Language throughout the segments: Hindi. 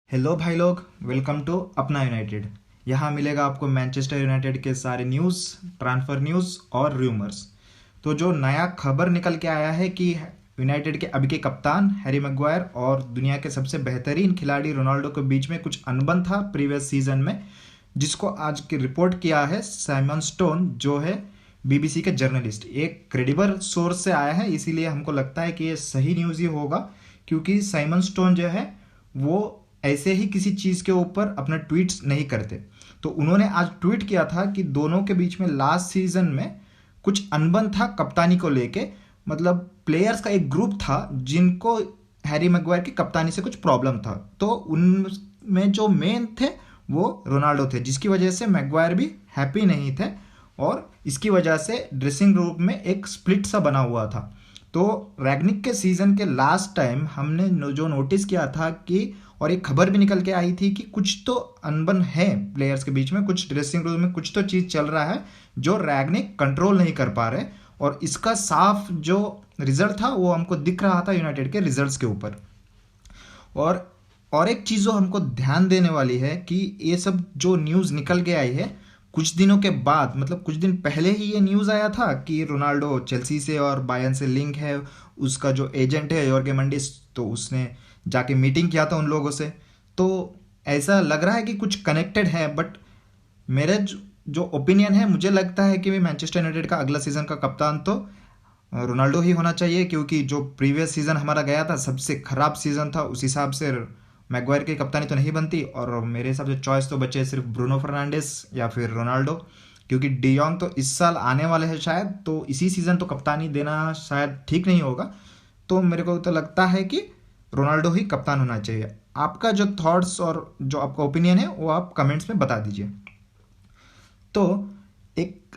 हेलो भाई लोग, वेलकम टू अपना यूनाइटेड। यहाँ मिलेगा आपको मैनचेस्टर यूनाइटेड के सारे न्यूज़, ट्रांसफ़र न्यूज़ और रूमर्स। तो जो नया खबर निकल के आया है कि यूनाइटेड के अभी के कप्तान हैरी मैग्वायर और दुनिया के सबसे बेहतरीन खिलाड़ी रोनाल्डो के बीच में कुछ अनबन था प्रीवियस सीजन में, जिसको आज की रिपोर्ट किया है साइमन स्टोन, जो है बीबीसी के जर्नलिस्ट। एक क्रेडिबल सोर्स से आया है, इसीलिए हमको लगता है कि ये सही न्यूज़ ही होगा, क्योंकि साइमन स्टोन जो है वो ऐसे ही किसी चीज़ के ऊपर अपना ट्वीट्स नहीं करते। तो उन्होंने आज ट्वीट किया था कि दोनों के बीच में लास्ट सीजन में कुछ अनबन था कप्तानी को लेके। मतलब प्लेयर्स का एक ग्रुप था जिनको हैरी मैग्वायर की कप्तानी से कुछ प्रॉब्लम था, तो उनमें जो मेन थे वो रोनाल्डो थे, जिसकी वजह से मैग्वायर भी हैप्पी नहीं थे और इसकी वजह से ड्रेसिंग रूम में एक स्प्लिट सा बना हुआ था। तो रैग्निक के सीजन के लास्ट टाइम हमने जो नोटिस किया था कि, और एक खबर भी निकल के आई थी कि कुछ तो अनबन है प्लेयर्स के बीच में, कुछ ड्रेसिंग रूम में कुछ तो चीज़ चल रहा है जो रैग्निक कंट्रोल नहीं कर पा रहे, और इसका साफ जो रिजल्ट था वो हमको दिख रहा था यूनाइटेड के रिजल्ट्स के ऊपर। और और एक चीज़ जो हमको ध्यान देने वाली है कि ये सब जो न्यूज़ निकल के आई है कुछ दिनों के बाद, मतलब कुछ दिन पहले ही ये न्यूज़ आया था कि रोनाल्डो चेल्सी से और बायर्न से लिंक है। उसका जो एजेंट है योर्गे मंडिस, तो उसने जाके मीटिंग किया था उन लोगों से। तो ऐसा लग रहा है कि कुछ कनेक्टेड है, बट मेरे जो ओपिनियन है, मुझे लगता है कि मैनचेस्टर यूनाइटेड का अगला सीज़न का कप्तान तो रोनाल्डो ही होना चाहिए, क्योंकि जो प्रीवियस सीज़न हमारा गया था सबसे ख़राब सीज़न था, उस हिसाब से मैग्वायर की कप्तानी तो नहीं बनती। और मेरे हिसाब से चॉइस तो बचे सिर्फ ब्रूनो फर्नांडिस या फिर रोनाल्डो, क्योंकि डी जॉन्ग तो इस साल आने वाले हैं शायद, तो इसी सीज़न तो कप्तानी देना शायद ठीक नहीं होगा। तो मेरे को तो लगता है कि रोनाल्डो ही कप्तान होना चाहिए। आपका जो थॉट्स और जो आपका ओपिनियन है वो आप कमेंट्स में बता दीजिए। तो एक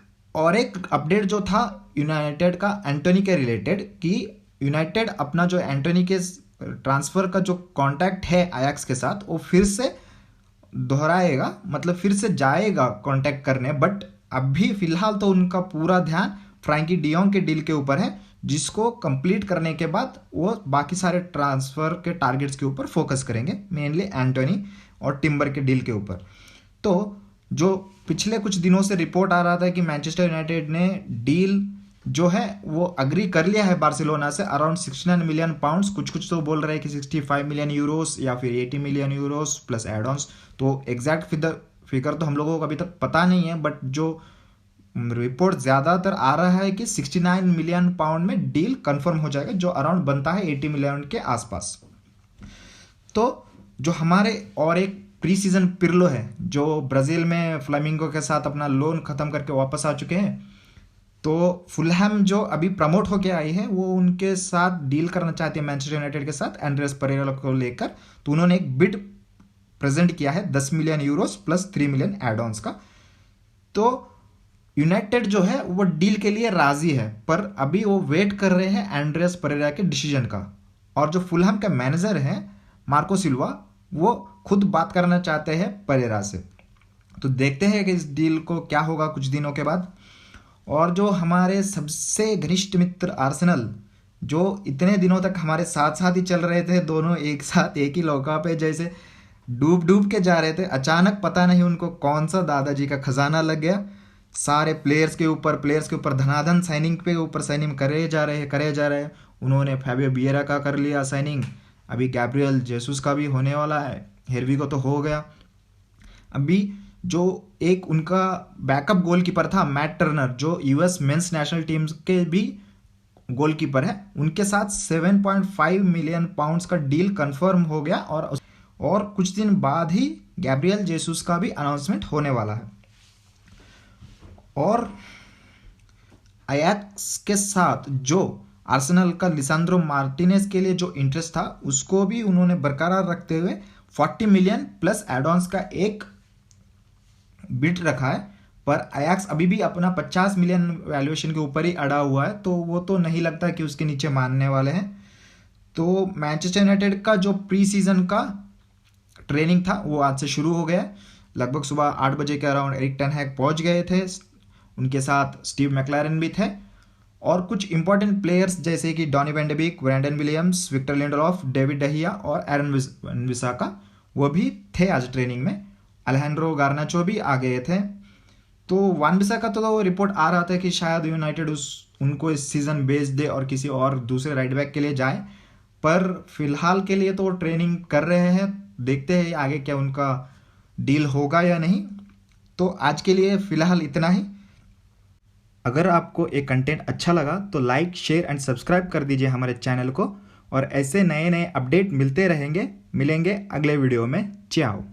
अपडेट जो था यूनाइटेड का एंटोनी के रिलेटेड, कि यूनाइटेड अपना जो एंटोनी के ट्रांसफ़र का जो कॉन्टैक्ट है आयाक्स के साथ वो फिर से दोहराएगा, मतलब फिर से जाएगा कांटेक्ट करने। बट अभी फिलहाल तो उनका पूरा ध्यान फ्रैंकी डियोंग के डील के ऊपर है, जिसको कंप्लीट करने के बाद वो बाकी सारे ट्रांसफ़र के टारगेट्स के ऊपर फोकस करेंगे, मेनली एंटोनी और टिम्बर के डील के ऊपर। तो जो पिछले कुछ दिनों से रिपोर्ट आ रहा था कि मैनचेस्टर यूनाइटेड ने डील जो है वो अग्री कर लिया है बार्सिलोना से, अराउंड 69 मिलियन पाउंड्स। कुछ कुछ तो बोल रहे हैं कि 65 मिलियन यूरोस या फिर 80 million euros plus add ons. तो एग्जैक्ट फिगर तो हम लोगों को अभी तक पता नहीं है, बट जो रिपोर्ट ज़्यादातर आ रहा है कि 69 मिलियन पाउंड में डील कंफर्म हो जाएगा, जो अराउंड बनता है 80 मिलियन के आसपास। तो जो हमारे और एक प्री सीजन पिर्लो है, जो ब्राज़ील में फ्लामिंगो के साथ अपना लोन ख़त्म करके वापस आ चुके हैं, तो फुलहैम जो अभी प्रमोट होके आई है वो उनके साथ डील करना चाहती है मैनचेस्टर यूनाइटेड के साथ एंड्रेस परेरा को लेकर। तो उन्होंने एक बिड प्रेजेंट किया है 10 million euros plus 3 million add ons का। तो यूनाइटेड जो है वो डील के लिए राजी है, पर अभी वो वेट कर रहे हैं एंड्रेस परेरा के डिसीजन का। और जो फुलहैम का मैनेजर है मार्को सिल्वा, वो खुद बात करना चाहते हैं परेरा से। तो देखते हैं कि इस डील को क्या होगा कुछ दिनों के बाद। और जो हमारे सबसे घनिष्ठ मित्र आर्सेनल, जो इतने दिनों तक हमारे साथ साथ ही चल रहे थे, दोनों एक साथ एक ही लौका पे जैसे डूब डूब के जा रहे थे, अचानक पता नहीं उनको कौन सा दादाजी का खजाना लग गया। सारे प्लेयर्स के ऊपर धनाधन साइनिंग पे ऊपर साइनिंग करे जा रहे हैं। उन्होंने फैबियो बिएरा का कर लिया साइनिंग, अभी गैब्रियल जेसुस का भी होने वाला है, हेरवी को तो हो गया। अभी जो एक उनका बैकअप गोलकीपर था मैट टर्नर, जो यूएस मेंस नेशनल टीम के भी गोलकीपर है, उनके साथ 7.5 मिलियन पाउंड्स का डील कंफर्म हो गया। और कुछ दिन बाद ही गैब्रियल जेसुस का भी अनाउंसमेंट होने वाला है। और अयाक्स के साथ जो आर्सेनल का लिसांद्रो मार्टिनेज के लिए जो इंटरेस्ट था, उसको भी उन्होंने बरकरार रखते हुए 40 मिलियन प्लस एड ऑन्स का एक बिट रखा है। पर अयाक्स अभी भी अपना 50 मिलियन वैल्यूएशन के ऊपर ही अड़ा हुआ है, तो वो तो नहीं लगता कि उसके नीचे मानने वाले हैं। तो मैनचेस्टर यूनाइटेड का जो प्री सीजन का ट्रेनिंग था वो आज से शुरू हो गया। लगभग सुबह 8 बजे के अराउंड एरिक टेन हैग पहुंच गए थे, उनके साथ स्टीव मैक्लारन भी थे, और कुछ इंपॉर्टेंट प्लेयर्स जैसे कि Donny van de Beek, Brandon Williams, Victor Lindelof, David de Gea और एरन विसाका, वो भी थे आज ट्रेनिंग में। अलेहांड्रो गार्नाचो भी आ गए थे। तो वान-बिसाका तो रिपोर्ट आ रहा था कि शायद यूनाइटेड उनको इस सीज़न बेच दे और किसी और दूसरे राइट बैक के लिए जाए, पर फिलहाल के लिए तो ट्रेनिंग कर रहे हैं। देखते हैं आगे क्या उनका डील होगा या नहीं। तो आज के लिए फ़िलहाल इतना ही। अगर आपको ये कंटेंट अच्छा लगा तो लाइक, शेयर एंड सब्सक्राइब कर दीजिए हमारे चैनल को, और ऐसे नए नए अपडेट मिलते रहेंगे। मिलेंगे अगले वीडियो में। चाओ।